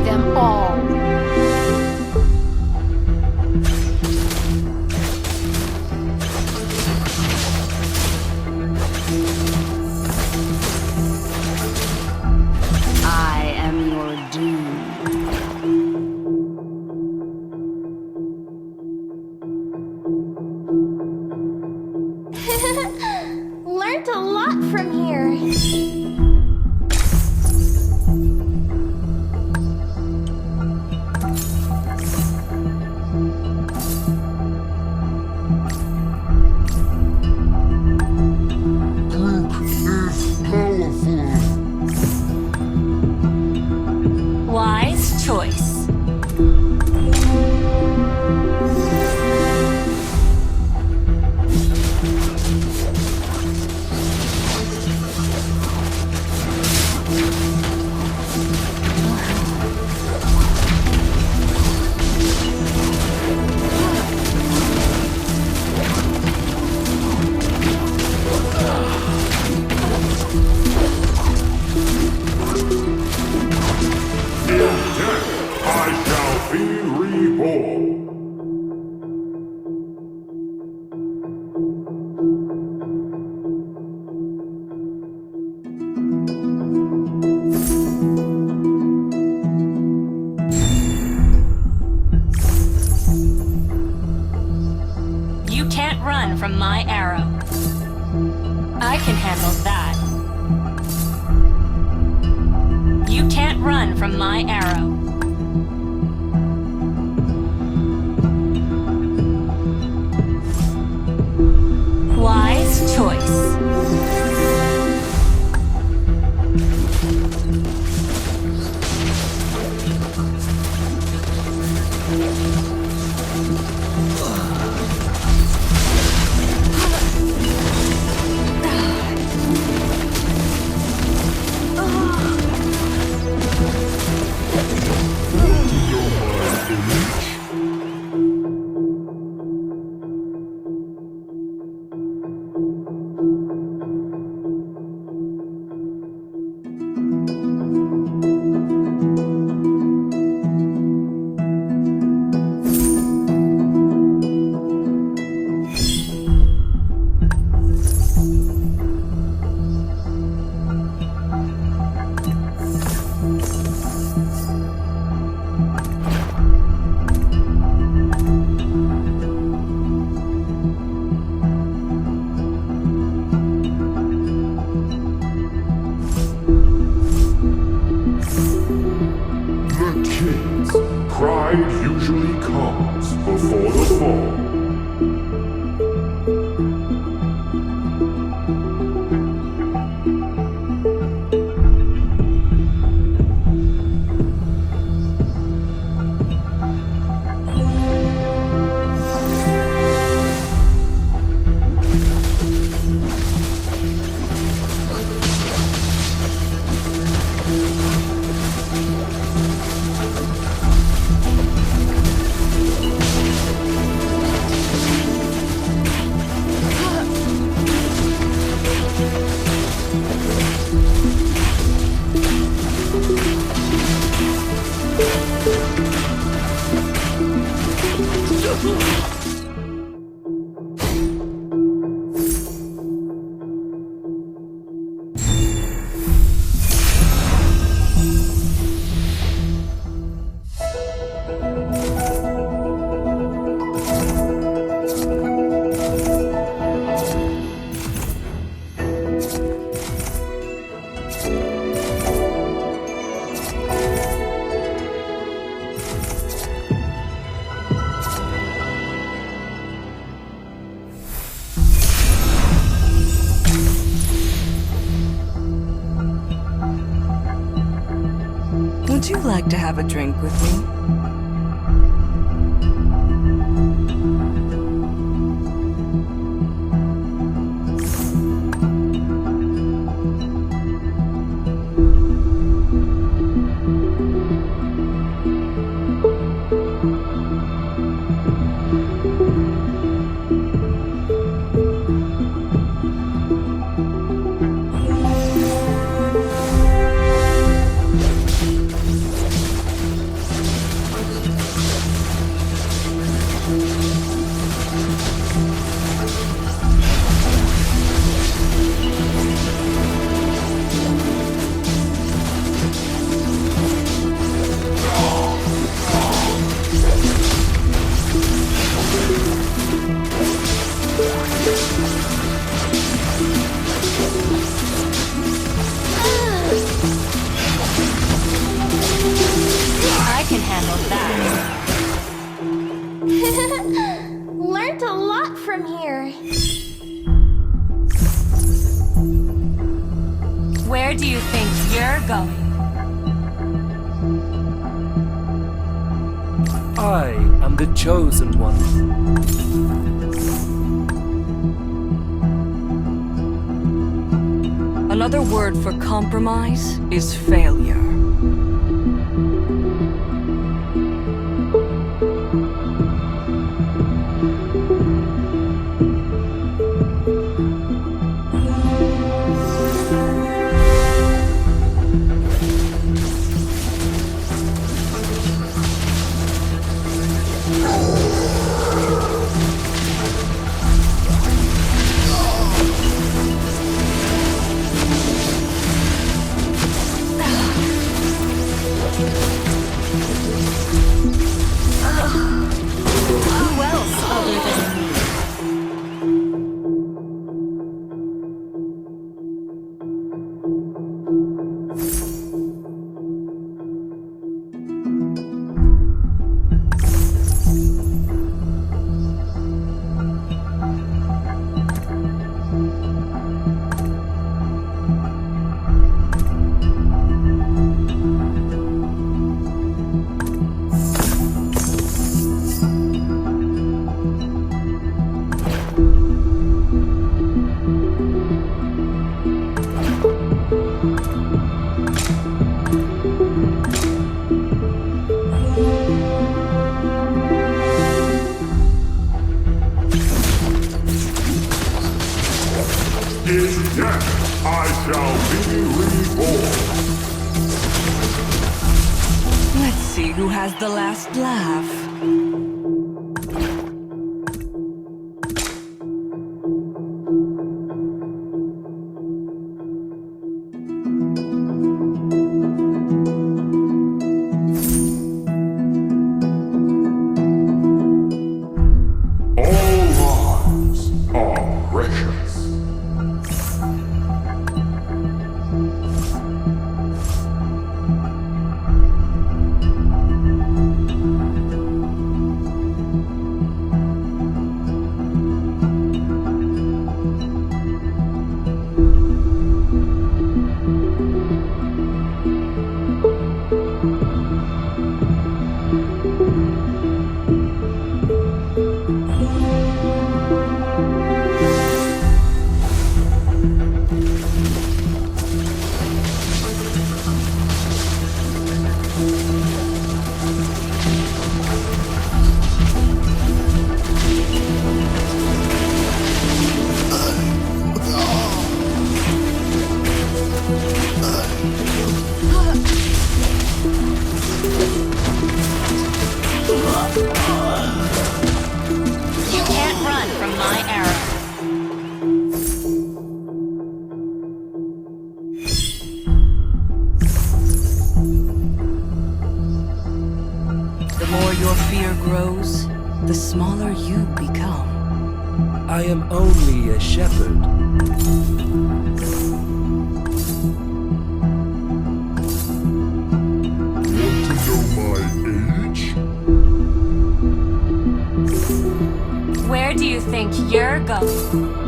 them all. I am your doom. Learned a lot from here. Wise choice. I shall be reborn. You can't run from my arrow. I can handle that. You can't run from my arrow. Wise choice. The kings. Pride usually comes before the fall. Would you like to have a drink with me? I can handle that. Learned a lot from here. Where do you think you're going? I am the chosen one. Another word for compromise is failure. Who else other than me? In death, I shall be reborn. Let's see who has the last laugh. All lives are precious. You can't run from my arrow. The more your fear grows, the smaller you become. I am only a shepherd. Want to know my age? Where do you think you're going?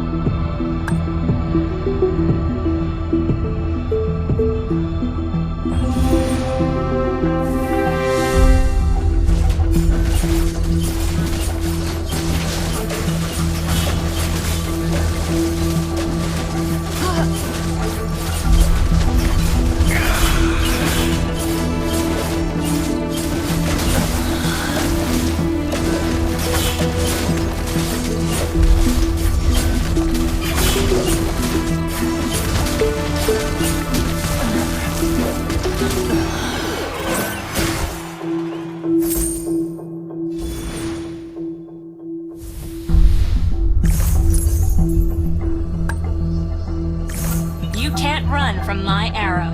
You can't run from my arrow.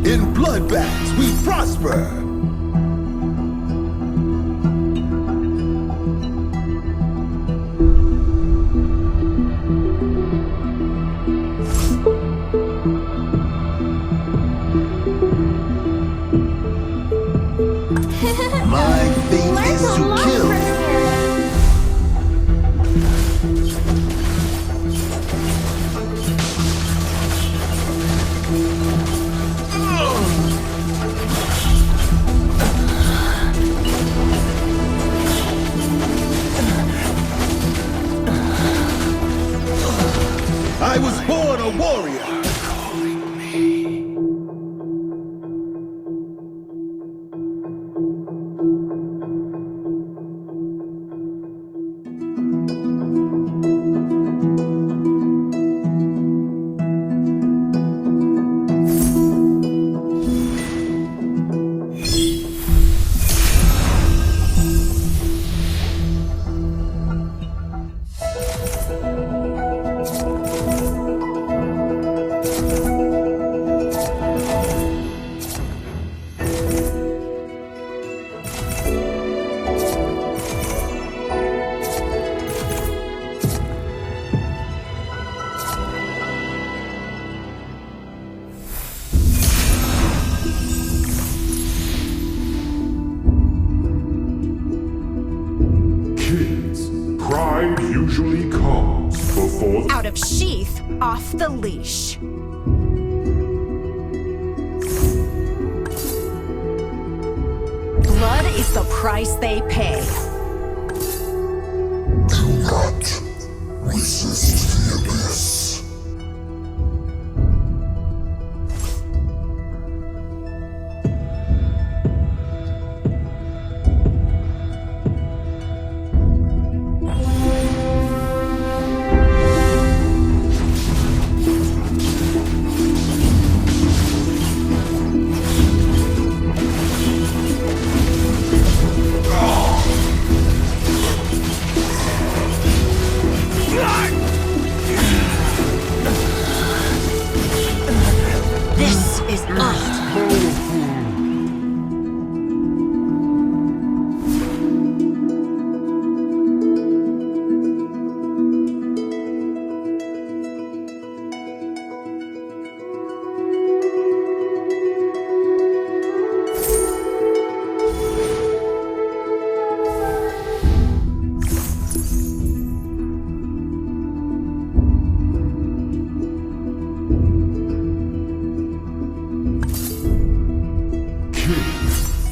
In bloodbaths we prosper. before the Out of sheath, off the leash. Blood is the price they pay. Do not resist the abyss. This is it.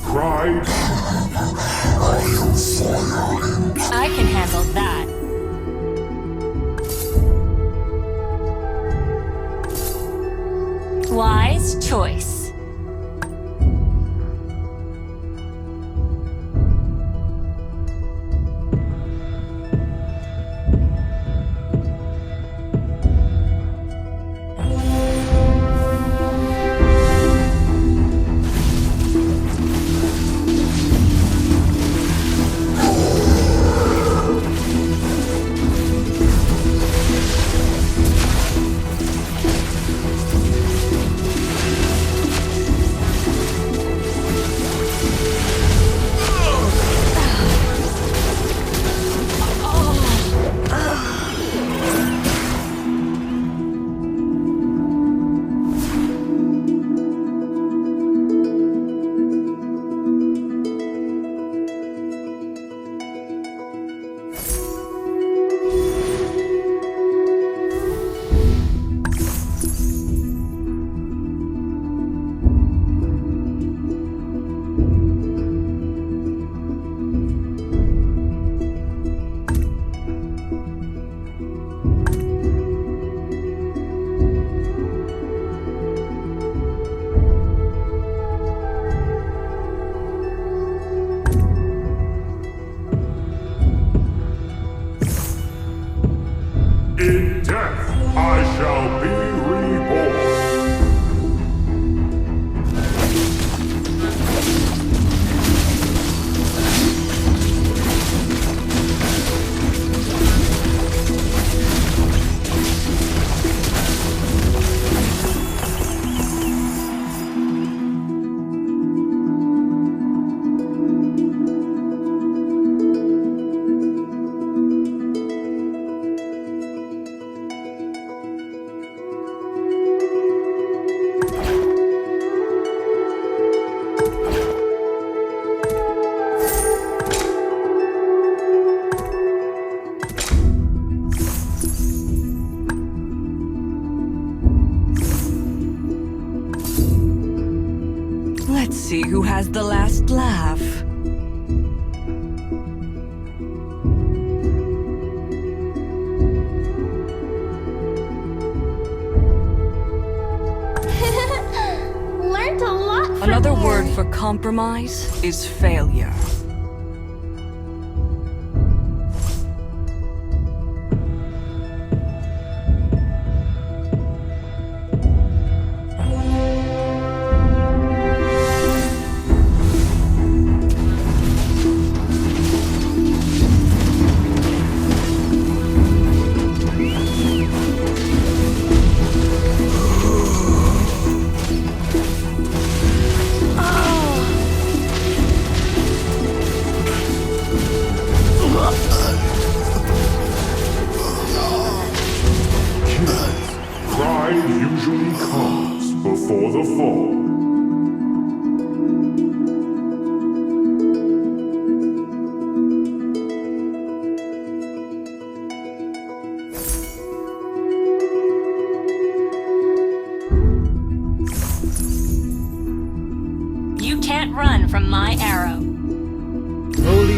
Pride. I can handle that. Wise choice. In death, I shall be reborn. Let's see who has the last laugh. Learned a lot from Another here. word for compromise is failure. Pride usually comes before the fall.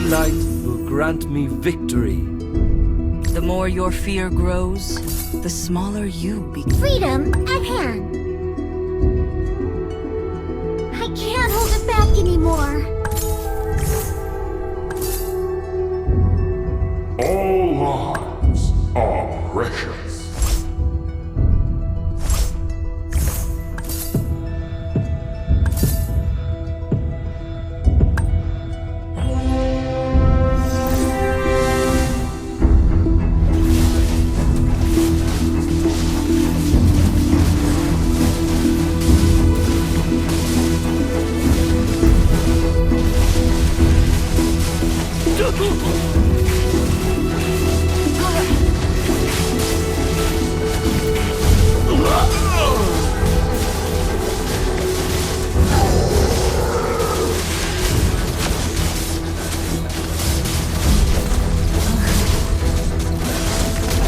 light will grant me victory. The more your fear grows, the smaller you become. Freedom at hand. I can't hold it back anymore. All lives are precious.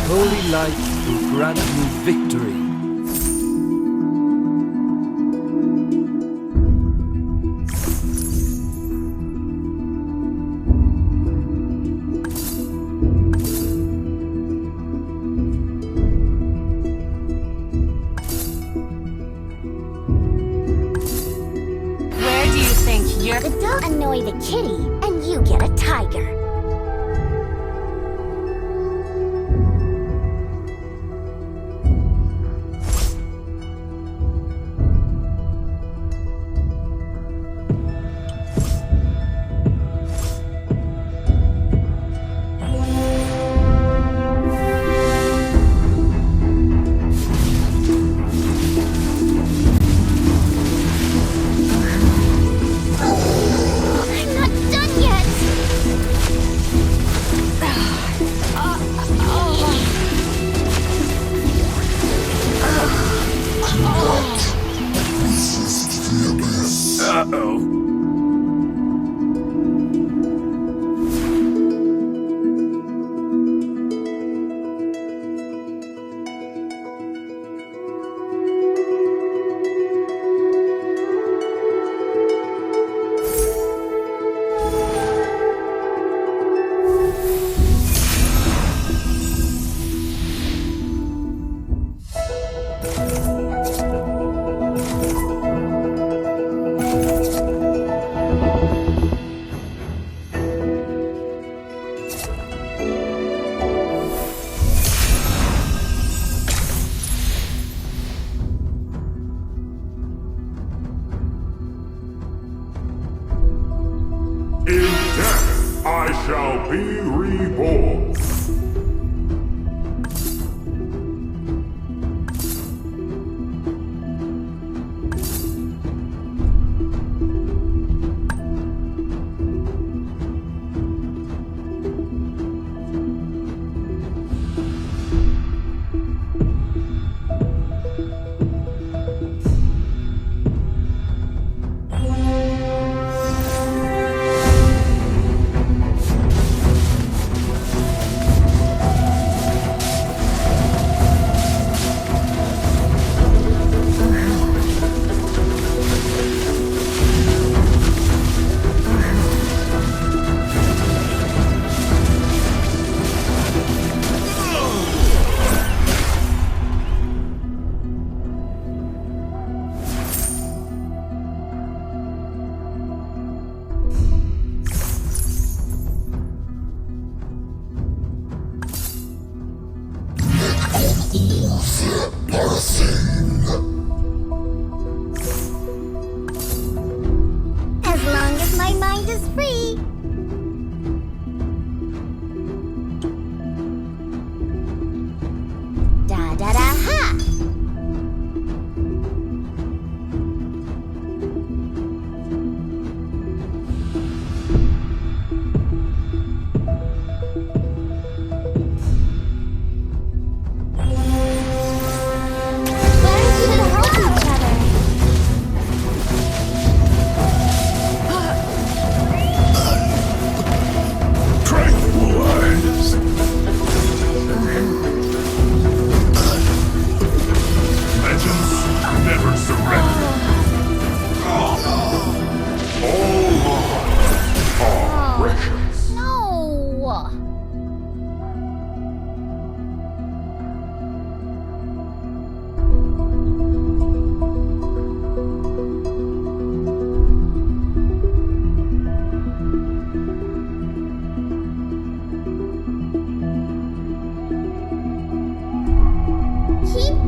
Holy light will grant me victory. Where do you think you're... The dog annoy the kitty, and you get a tiger. I'm not done yet. Uh-oh. In death, I shall be reborn.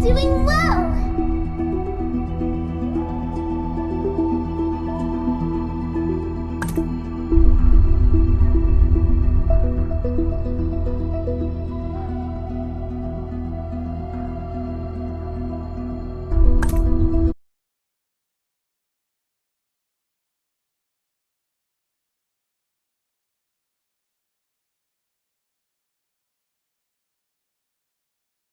doing well.